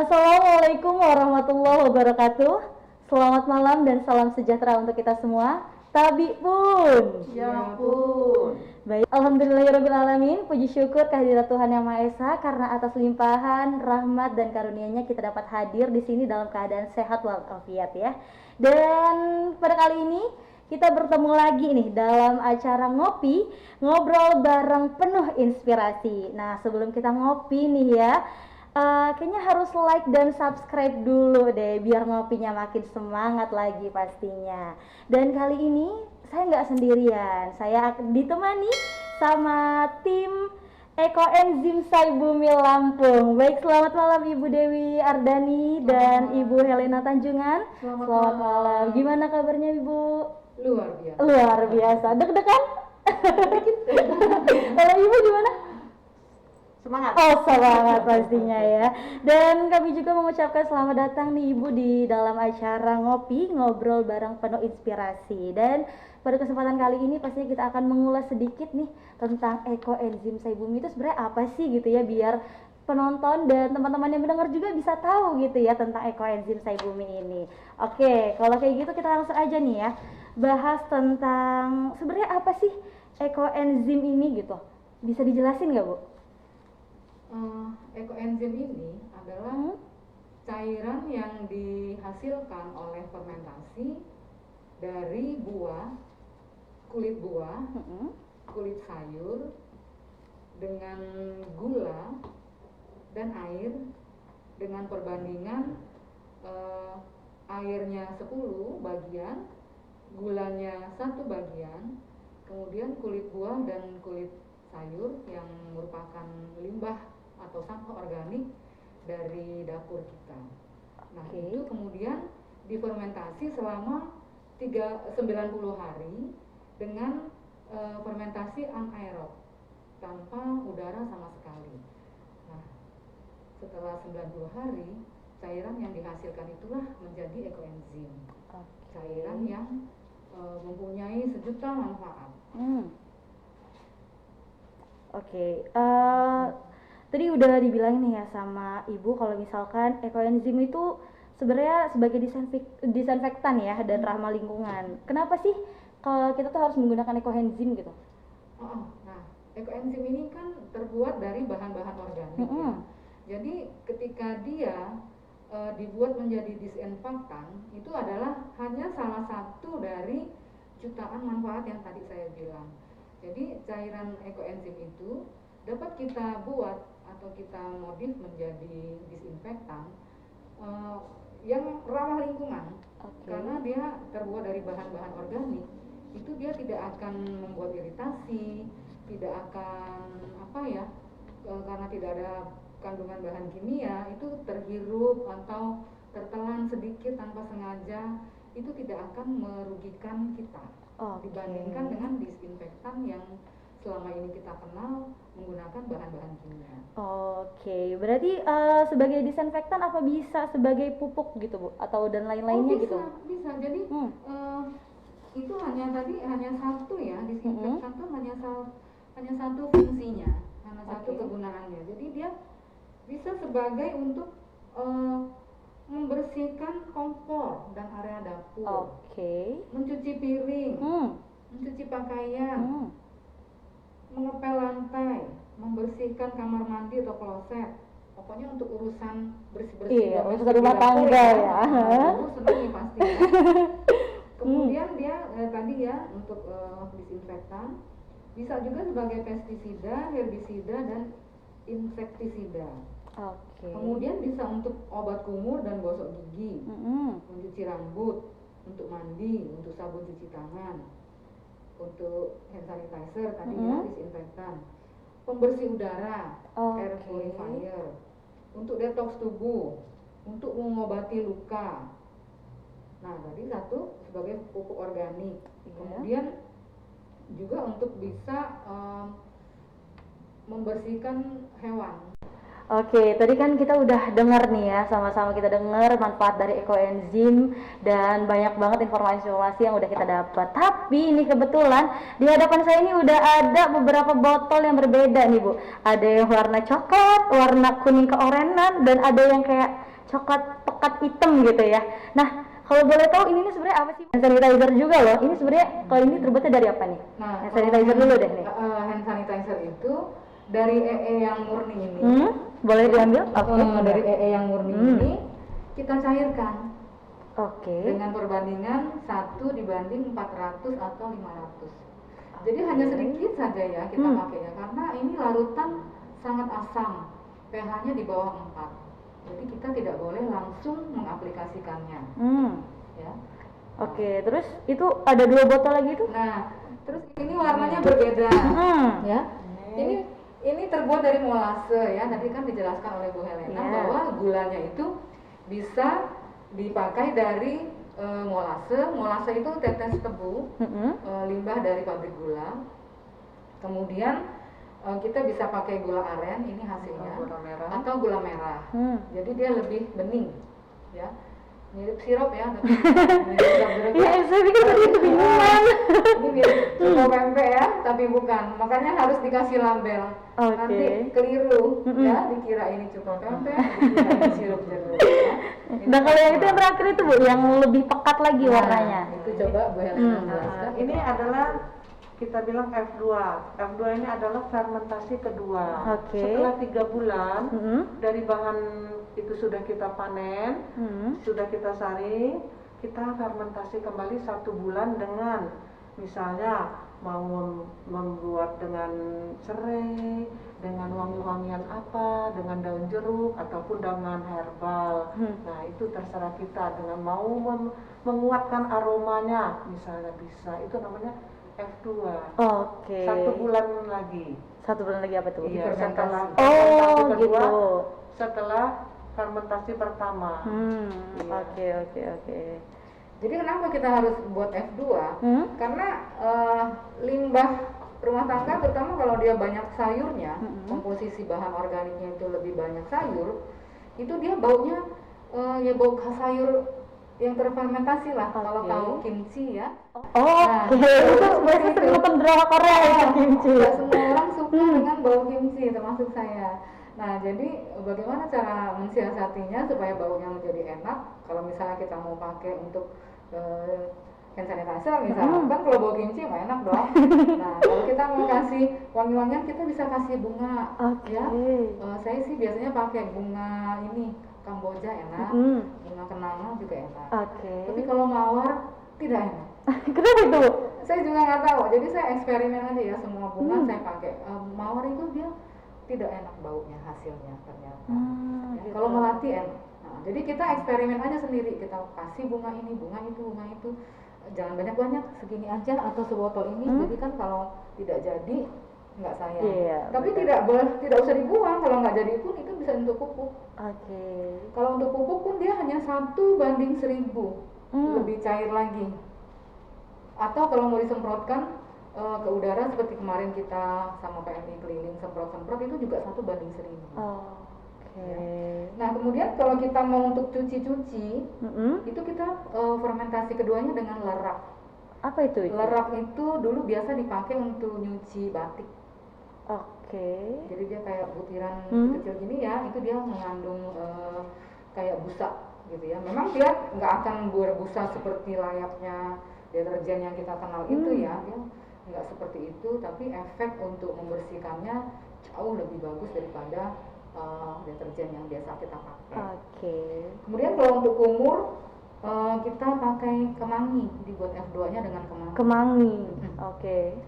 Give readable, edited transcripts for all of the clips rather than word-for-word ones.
Assalamualaikum warahmatullahi wabarakatuh. Selamat malam dan salam sejahtera untuk kita semua. Tabi pun. Ya pun. Baik, alhamdulillahirrahmanirrahim. Puji syukur kehadirat Tuhan Yang Maha Esa karena atas limpahan rahmat dan karunia-Nya kita dapat hadir di sini dalam keadaan sehat walafiat ya. Dan pada kali ini kita bertemu lagi nih dalam acara ngopi, ngobrol bareng penuh inspirasi. Nah, sebelum kita ngopi nih ya, kayaknya harus like dan subscribe dulu deh biar ngopinya makin semangat lagi pastinya. Dan kali ini saya nggak sendirian, saya akan ditemani sama tim Ekoenzim Saibumi Lampung. Baik, selamat malam Ibu Dewi Ardani dan Ibu Helena Tanjungan. Selamat malam. Gimana kabarnya Ibu? Luar biasa. Luar biasa. Deg-degan? Kalau Ibu gimana? Semangat. Oh, semangat pastinya ya. Dan kami juga mengucapkan selamat datang nih Ibu di dalam acara ngopi, ngobrol bareng penuh inspirasi. Dan pada kesempatan kali ini pastinya kita akan mengulas sedikit nih tentang Ekoenzim Saibumi itu sebenarnya apa sih gitu ya, biar penonton dan teman-teman yang mendengar juga bisa tahu gitu ya tentang Ekoenzim Saibumi ini. Oke, kalau kayak gitu kita langsung aja nih ya bahas tentang sebenarnya apa sih Ekoenzim ini gitu. Bisa dijelasin nggak Bu? Ekoenzim ini adalah cairan yang dihasilkan oleh fermentasi dari buah, kulit sayur dengan gula dan air dengan perbandingan airnya 10 bagian, gulanya 1 bagian, kemudian kulit buah dan kulit sayur yang merupakan limbah atau sampah organik dari dapur kita. Nah, itu kemudian difermentasi selama 90 hari dengan fermentasi anaerob tanpa udara sama sekali. Nah, setelah 90 hari, cairan yang dihasilkan itulah menjadi ekoenzim. Cairan yang mempunyai sejuta manfaat. Tadi udah dibilang nih ya sama Ibu kalau misalkan ekoenzim itu sebenarnya sebagai disinfektan ya dan ramah lingkungan. Kenapa sih kalau kita tuh harus menggunakan ekoenzim gitu? Nah, ekoenzim ini kan terbuat dari bahan-bahan organik ya. Jadi ketika dia dibuat menjadi disinfektan, itu adalah hanya salah satu dari jutaan manfaat yang tadi saya bilang. Jadi cairan ekoenzim itu dapat kita buat atau kita modif menjadi disinfektan yang ramah lingkungan. Karena dia terbuat dari bahan-bahan organik, itu dia tidak akan membuat iritasi, tidak akan karena tidak ada kandungan bahan kimia, itu terhirup atau tertelan sedikit tanpa sengaja, itu tidak akan merugikan kita dibandingkan dengan disinfektan yang selama ini kita kenal menggunakan bahan-bahan kimia. Berarti sebagai disinfektan apa bisa sebagai pupuk gitu Bu? Atau dan lain-lainnya gitu? Bisa. Jadi itu hanya satu ya, disinfektan itu hanya satu fungsinya, hanya satu kegunaannya. Jadi dia bisa sebagai untuk membersihkan kompor dan area dapur, mencuci piring, mencuci pakaian, mengepel lantai, membersihkan kamar mandi atau kloset. Pokoknya untuk urusan bersih-bersih urusan rumah tangga ya. Senang nih pasti ya. Kemudian dia tadi ya untuk disinfektan, bisa juga sebagai pestisida, herbisida dan insektisida. Kemudian bisa untuk obat kumur dan gosok gigi, mencuci rambut, untuk mandi, untuk sabun cuci tangan, untuk hand sanitizer tadi ya, disinfektan, pembersih udara, air purifier, untuk detox tubuh, untuk mengobati luka. Nah, tadi satu sebagai pupuk organik. Kemudian juga untuk bisa membersihkan hewan. Tadi kan kita udah dengar nih ya, sama-sama kita dengar manfaat dari ekoenzim dan banyak banget informasi-informasi yang udah kita dapat. Tapi ini kebetulan di hadapan saya ini udah ada beberapa botol yang berbeda nih Bu. Ada yang warna coklat, warna kuning keorenan, dan ada yang kayak coklat pekat hitam gitu ya. Nah, kalau boleh tahu ini nih sebenarnya apa sih? Hand sanitizer juga loh. Ini sebenarnya kalau ini terbuatnya dari apa nih? Nah, Hand sanitizer dulu deh nih. Hand sanitizer itu dari EE yang murni ini. Boleh diambil? Dari EE yang murni ini kita cairkan. Dengan perbandingan 1 dibanding 400 atau 500. Jadi hanya sedikit saja ya kita pakainya karena ini larutan sangat asam. pH-nya di bawah 4. Jadi kita tidak boleh langsung mengaplikasikannya. Ya. Terus itu ada 2 botol lagi tuh? Nah, terus ini warnanya berbeda. Ya. Ini terbuat dari molase ya. Tadi kan dijelaskan oleh Bu Helena bahwa gulanya itu bisa dipakai dari molase. Molase itu tetes tebu, limbah dari pabrik gula. Kemudian kita bisa pakai gula aren, ini hasilnya, atau gula merah. Jadi dia lebih bening, ya, mirip sirup ya. Iya, saya pikir tadi itu minuman. Ini mirip coco pempek ya, tapi bukan. Makanya harus dikasih label. Nanti keliru, ya, dikira ini coco pempek, dikira ini sirup jeruk. Ya. Nah kalau yang itu yang terakhir itu Bu, yang lebih pekat lagi warnanya. Itu coba Bu Helena jelaskan. Ini adalah kita bilang F2. F2 ini adalah fermentasi kedua. Setelah 3 bulan dari bahan itu sudah kita panen, sudah kita saring, kita fermentasi kembali 1 bulan dengan misalnya mau membuat dengan serai, dengan wangi-wangian apa, dengan daun jeruk ataupun dengan herbal. Nah itu terserah kita, dengan mau menguatkan aromanya misalnya bisa, itu namanya F2. 1 bulan lagi. 1 bulan lagi apa tuh? Iya, setelah fermentasi kedua, gitu. Setelah fermentasi pertama. Jadi kenapa kita harus buat F2? Karena limbah rumah tangga, terutama kalau dia banyak sayurnya, komposisi bahan organiknya itu lebih banyak sayur, itu dia baunya ya bau sayur yang terfermentasi lah. Kalau tahu kimchi ya. Itu biasanya sering nonton drama Korea itu kimchi. Tidak semua orang suka dengan bau kimchi, termasuk saya. Nah, jadi bagaimana cara mensiasatinya supaya baunya menjadi enak? Kalau misalnya kita mau pakai untuk hand sanitizer misalnya, kan kalau bau kimchi nggak enak dong. Nah, kalau kita mau kasih wangi-wangian, kita bisa kasih bunga. Ya, saya sih biasanya pakai bunga ini Kamboja enak, bunga kenanga juga enak. Tapi kalau mawar tidak enak. Kenapa itu? Saya juga nggak tahu. Jadi saya eksperimen aja ya, semua bunga saya pakai. Mawar itu dia tidak enak baunya hasilnya ternyata. Gitu. Kalau melati enak. Nah, jadi kita eksperimen aja sendiri. Kita kasih bunga ini, bunga itu. Jangan banyak-banyak, segini aja atau sebotol ini. Jadi kan kalau tidak jadi nggak sayang. Tapi tidak usah dibuang. Kalau nggak jadi pun itu bisa untuk pupuk. Kalau untuk pupuk pun dia hanya 1:1000, lebih cair lagi. Atau kalau mau disemprotkan ke udara seperti kemarin kita sama PMI keliling semprot-semprot, itu juga 1:1000. Nah kemudian kalau kita mau untuk cuci-cuci, itu kita fermentasi keduanya dengan lerak. Apa itu? Lerak itu dulu biasa dipakai untuk nyuci batik. Jadi dia kayak butiran kecil gini ya, itu dia mengandung kayak busa gitu ya. Memang dia nggak akan berbusa seperti layaknya deterjen yang kita kenal itu ya, dia nggak seperti itu, tapi efek untuk membersihkannya jauh lebih bagus daripada deterjen yang biasa kita pakai. Kemudian kalau untuk kumur kita pakai kemangi, dibuat F2-nya dengan kemangi.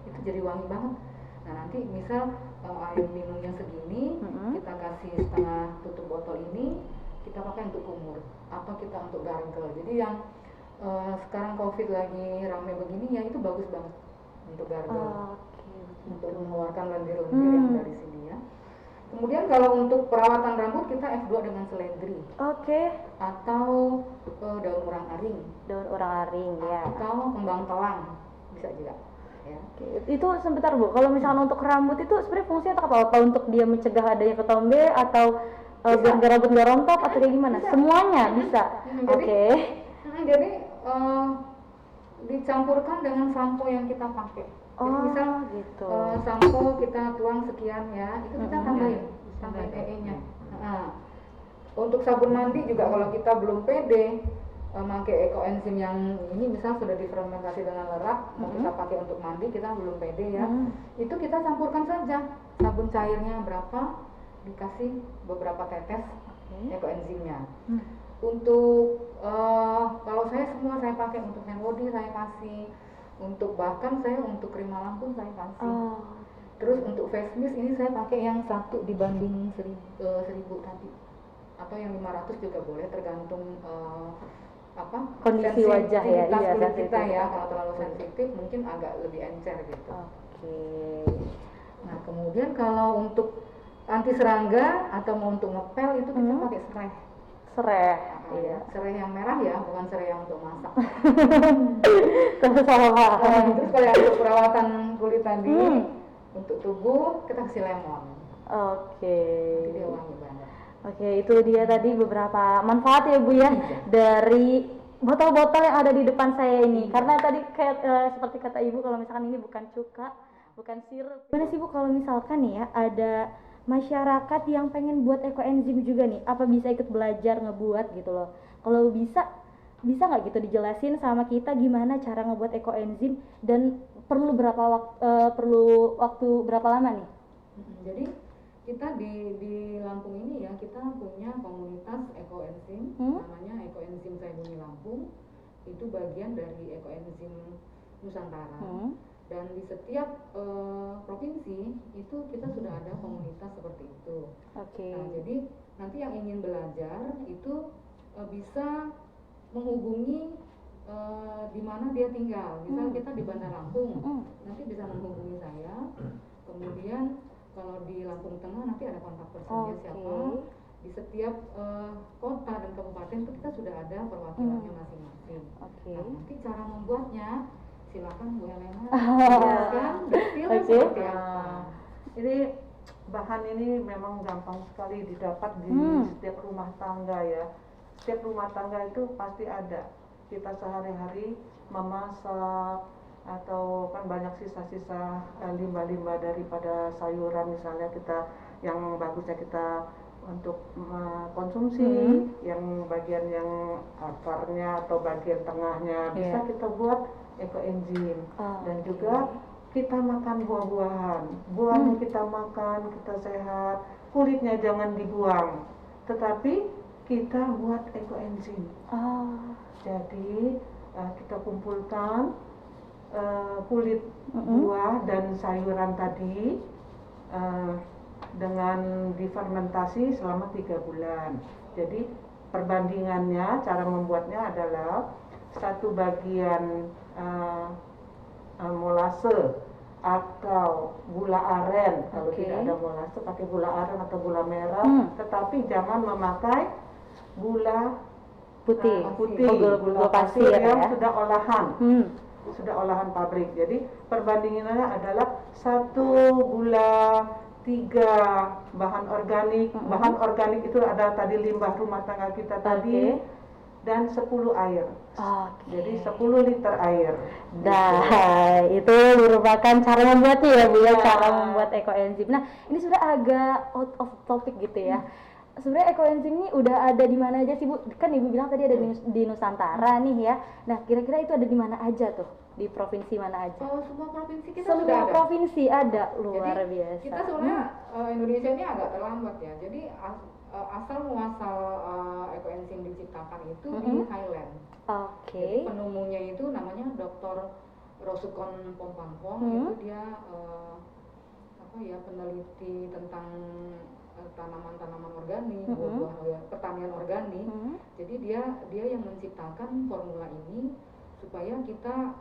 Itu jadi wangi banget. Nah nanti misal air minumnya segini, kita kasih setengah tutup botol ini, kita pakai untuk kumur atau kita untuk gargle. Jadi yang sekarang COVID lagi ramai begini ya, itu bagus banget untuk gargle, untuk mengeluarkan lendir-lendir yang dari sini ya. Kemudian kalau untuk perawatan rambut kita F2 dengan seledri, atau daun urang-aring, ya. atau kembang telang bisa juga. Ya. Itu sebentar Bu, kalau misalnya untuk rambut itu sebenarnya fungsinya apa? Untuk dia mencegah adanya ketombe atau biar rambut nggak rontok atau kayak gimana? Semuanya bisa. Jadi dicampurkan dengan sampo yang kita pakai. Jadi misal sampo kita tuang sekian ya, itu kita tambahin EE-nya. Untuk sabun mandi juga kalau kita belum pede pakai ekoenzim yang ini misal sudah difermentasi dengan lerak, mau kita pakai untuk mandi kita belum pede ya. Itu kita campurkan saja sabun cairnya berapa, dikasih beberapa tetes ekoenzimnya. Untuk kalau saya semua saya pakai, untuk hand body saya kasih, untuk bahkan saya untuk krim malam pun saya kasih. Terus untuk face mist ini saya pakai yang 1 dibanding 1000 tadi, atau yang 500 juga boleh, tergantung kondisi wajah ya, iya, kulit kita ya. Kalau terlalu sensitif mungkin agak lebih encer gitu. Nah kemudian kalau untuk anti serangga atau mau untuk ngepel itu kita pakai serai. Iya. Serai yang merah ya, bukan serai yang untuk masak. Terus sama. Terus kalau yang untuk perawatan kulit tadi, untuk tubuh kita kasih lemon. Jadi dia wangi banget. Itu dia tadi beberapa manfaat ya Bu ya dari botol-botol yang ada di depan saya ini. Karena tadi kayak seperti kata Ibu, kalau misalkan ini bukan cuka, bukan sirup. Gimana sih Bu kalau misalkan nih ya ada masyarakat yang pengen buat ekoenzim juga nih, apa bisa ikut belajar ngebuat gitu loh? Kalau bisa nggak gitu dijelasin sama kita gimana cara ngebuat ekoenzim dan perlu waktu berapa lama nih? Jadi kita di Lampung ini ya, kita punya komunitas ekoenzim, namanya Ekoenzim Saya Bumi Lampung. Itu bagian dari Ekoenzim Nusantara. Dan di setiap provinsi itu kita sudah ada komunitas seperti itu. Nah, jadi nanti yang ingin belajar itu bisa menghubungi di mana dia tinggal. Misal kita di Bandar Lampung, nanti bisa menghubungi saya. Kemudian kalau di Lampung Tengah nanti ada kontak personnya siapa. Di setiap kota dan kabupaten itu kita sudah ada perwakilannya masing-masing. Nah, nanti cara membuatnya silakan Bu Helena jelaskan detail seperti apa. Jadi bahan ini memang gampang sekali didapat di setiap rumah tangga ya. Setiap rumah tangga itu pasti ada. Kita sehari-hari memasak atau kan banyak sisa-sisa limbah-limbah daripada sayuran misalnya, kita yang bagusnya kita untuk konsumsi, yang bagian yang akarnya atau bagian tengahnya bisa kita buat ekoenzim. Dan juga kita makan buah-buahan, buahnya kita makan, kita sehat, kulitnya jangan dibuang, tetapi kita buat ekoenzim. Jadi kita kumpulkan kulit buah dan sayuran tadi dengan difermentasi selama 3 bulan. Jadi perbandingannya, cara membuatnya adalah 1 bagian molase atau gula aren. Kalau tidak ada molase pakai gula aren atau gula merah, tetapi jangan memakai gula putih, gula pasir yang sudah olahan. Sudah olahan pabrik. Jadi perbandingannya adalah 1 gula 3 bahan organik. Bahan organik itu ada tadi limbah rumah tangga kita tadi, dan 10 air. Jadi 10 liter air. Nah, itu merupakan cara membuatnya ya Bu ya, cara membuat ekoenzim. Nah, ini sudah agak out of topic gitu ya. Sebenarnya ekoenzim ini udah ada di mana aja sih Bu? Kan Ibu bilang tadi ada di Nusantara nih ya. Nah, kira-kira itu ada di mana aja tuh? Di provinsi mana aja? Semua provinsi kita semua sudah ada. Provinsi ada, luar Jadi, biasa. Kita sebenarnya Indonesia ini agak terlambat ya. Jadi asal muasal ekoenzim diciptakan itu di Thailand. Jadi penumunya itu namanya Dr. Rosukon Pompangpong. Itu dia peneliti tentang tanaman-tanaman organik, buah-buah pertanian organik. Jadi dia yang menciptakan formula ini supaya kita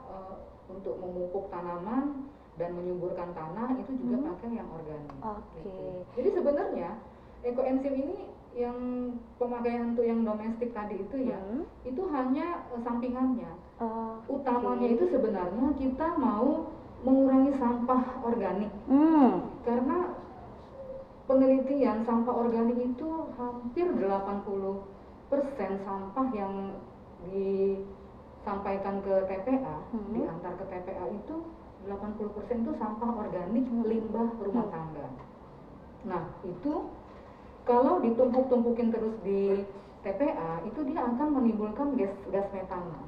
untuk memupuk tanaman dan menyuburkan tanah itu juga pakai yang organik. Gitu. Jadi sebenarnya ekoenzim ini yang pemakaian untuk yang domestik tadi itu ya, itu hanya sampingannya. Utamanya itu sebenarnya kita mau mengurangi sampah organik. Karena penelitian sampah organik itu hampir 80% sampah yang disampaikan ke TPA, diantar ke TPA itu 80% itu sampah organik limbah rumah tangga. Nah, itu kalau ditumpuk-tumpukin terus di TPA itu dia akan menimbulkan gas metana.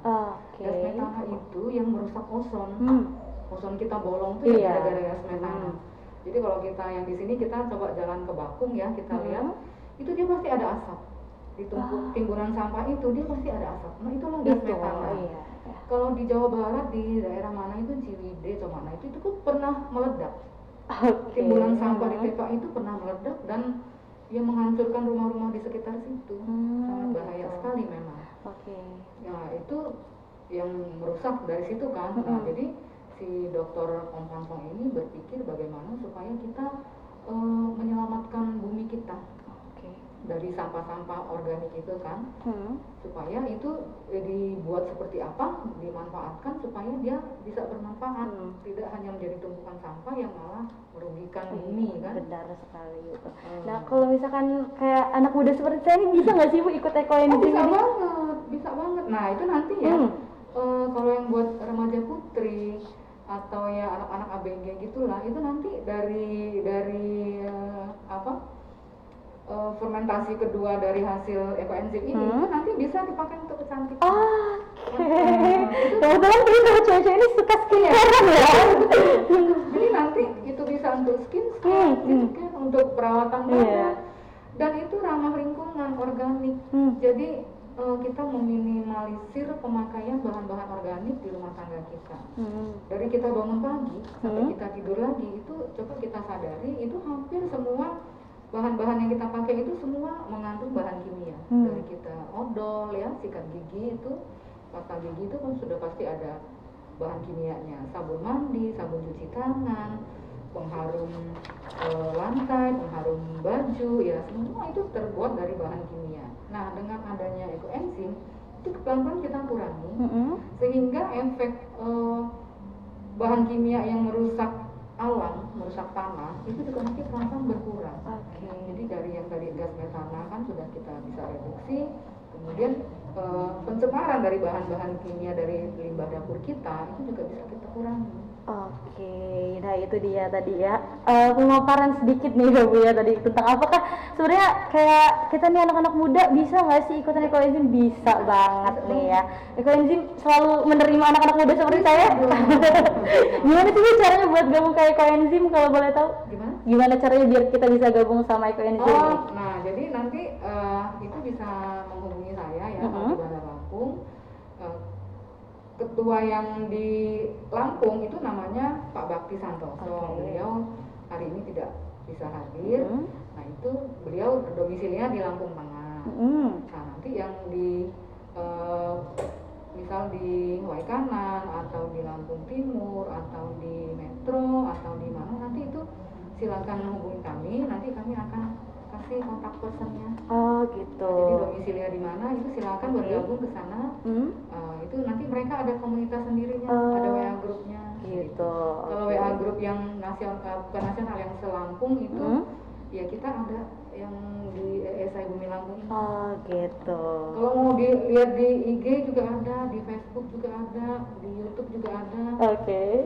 Gas metana itu yang merusak ozon. Ozon kita bolong tuh ya gara-gara gas metana. Jadi kalau kita yang di sini kita coba jalan ke Bakung ya, kita lihat itu dia pasti ada asap. Ditumpuk timbunan sampah itu dia pasti ada asap. Nah, itulah gas metana. Kalau di Jawa Barat di daerah mana itu Ciwidey atau mana itu kan pernah meledak. Timbunan sampah di TPA itu pernah meledak dan yang menghancurkan rumah-rumah di sekitar situ. Sangat bahaya sekali memang. Ya itu yang merusak dari situ kan. Nah, jadi si dokter Om Pansong ini berpikir bagaimana supaya kita menyelamatkan bumi kita dari sampah-sampah organik itu kan, supaya itu dibuat seperti apa, dimanfaatkan supaya dia bisa bermanfaat, tidak hanya menjadi tumpukan sampah yang malah merugikan bumi kan. Benar sekali itu. Nah kalau misalkan kayak anak muda seperti saya ini bisa nggak sih Bu ikut ekoenzim bisa ini? Bisa banget. Nah itu nanti ya, kalau yang buat remaja putri atau ya anak-anak ABG gitulah, itu nanti dari fermentasi kedua dari hasil ekoenzim ini itu nanti bisa dipakai untuk kecantikan. Kebetulan kita cewek-cewek ini suka skincare ya. Jadi nanti itu bisa untuk skincare, untuk perawatan badan, dan itu ramah lingkungan, organik. Jadi kita meminimalisir pemakaian bahan-bahan organik di rumah tangga kita. Dari kita bangun pagi sampai kita tidur lagi itu coba kita sadari itu hampir semua bahan-bahan yang kita pakai itu semua mengandung bahan kimia. Dari kita odol ya, sikat gigi itu, pasta gigi itu kan sudah pasti ada bahan kimianya. Sabun mandi, sabun cuci tangan, pengharum lantai, pengharum baju, ya semua itu terbuat dari bahan kimia. Nah dengan adanya ekoenzim itu pelan-pelan kita kurangi, sehingga efek bahan kimia yang merusak alam, merusak tanah itu juga nanti pelan-pelan berkurang. Jadi dari yang tadi gas metana kan sudah kita bisa reduksi, kemudian pencemaran dari bahan-bahan kimia dari limbah dapur kita itu juga bisa kita kurangi. Nah itu dia tadi ya pemaparan sedikit nih ya Bu ya tadi tentang apakah sebenarnya kayak kita nih anak-anak muda bisa nggak sih ikutan ekoenzim? Bisa banget nih ya. Ekoenzim selalu menerima anak-anak muda seperti saya. Gimana sih Bu caranya buat gabung ke ekoenzim kalau boleh tahu? Gimana caranya biar kita bisa gabung sama ekoenzim? Nah jadi nanti itu bisa menghubungi saya ya di Bandar Lampung. Ketua yang di Lampung itu namanya Pak Bakti Santoso. Beliau hari ini tidak bisa hadir. Nah itu beliau domisilinya di Lampung Tengah. Nah nanti yang di misal di Waikanan atau di Lampung Timur atau di Metro atau di mana nanti itu silakan hubungi kami. Nanti kami akan kasih kontak personnya. Gitu. Nah, jadi domisilinya di mana itu silakan bergabung ke sana. Itu nanti mereka ada komunitas sendirinya, ada WA grupnya. Gitu. Kalau WA grup yang nasional, bukan nasional, yang selampung itu, ya kita ada yang di ESI Bumi Lampung ini. Gitu. Kalau mau dilihat di IG juga ada, di Facebook juga ada, di YouTube juga ada.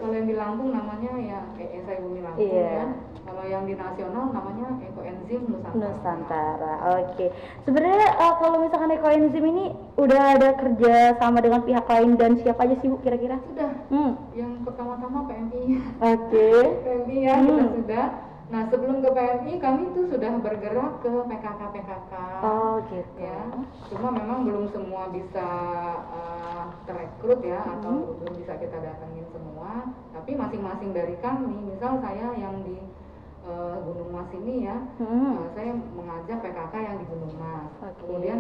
Kalau yang di Lampung namanya ya ESI Bumi Lampung ya. Kalau yang di nasional namanya ekoenzim Nusantara. Sebenarnya kalau misalkan ekoenzim ini udah ada kerja sama dengan pihak lain dan siapa aja sih Bu kira-kira? Sudah. Yang pertama-tama PMI. PMI ya kita sudah. Nah sebelum ke PMI kami tuh sudah bergerak ke PKK. Gitu. Ya. Cuma memang belum semua bisa terekrut ya, atau belum bisa kita datangin semua. Tapi masing-masing dari kami, misal saya yang di Gunung Mas ini ya, saya mengajak PKK yang di Gunung Mas. Kemudian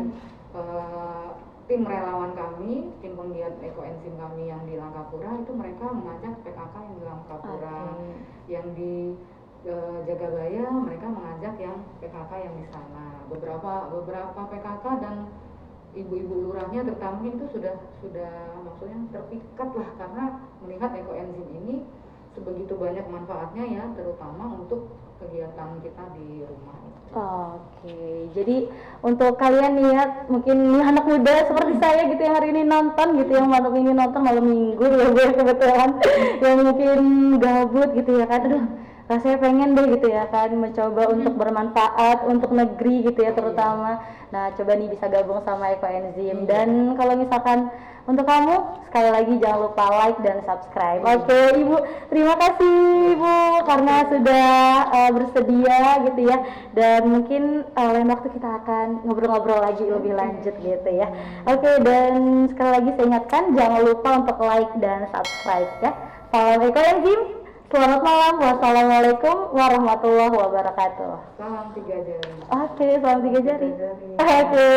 tim relawan kami, tim penggiat ekoenzim kami yang di Langkapura itu mereka mengajak PKK yang di Langkapura. Yang di Jagabaya mereka mengajak yang PKK yang di sana. Beberapa PKK dan ibu-ibu lurahnya terutama itu sudah maksudnya terpikat lah karena melihat ekoenzim ini sebegitu banyak manfaatnya ya, terutama untuk kegiatan kita di rumah. Jadi untuk kalian nih ya, mungkin anak muda seperti saya gitu yang hari ini nonton gitu, yang malam ini nonton malam minggu ya Bu kebetulan, yang mungkin gabut gitu ya kan, rasanya pengen deh gitu ya kan mencoba untuk bermanfaat untuk negeri gitu ya terutama. Nah coba nih bisa gabung sama ekoenzim. Dan kalau misalkan untuk kamu sekali lagi jangan lupa like dan subscribe. Oke Ibu, terima kasih Ibu karena sudah bersedia gitu ya. Dan mungkin lain waktu kita akan ngobrol-ngobrol lagi lebih lanjut gitu ya. Oke, dan sekali lagi saya ingatkan jangan lupa untuk like dan subscribe ya. Salam ekoenzim. Selamat malam. Wassalamualaikum warahmatullahi wabarakatuh. Salam 3 jari. Oke, salam 3 jari. Jari. Oke.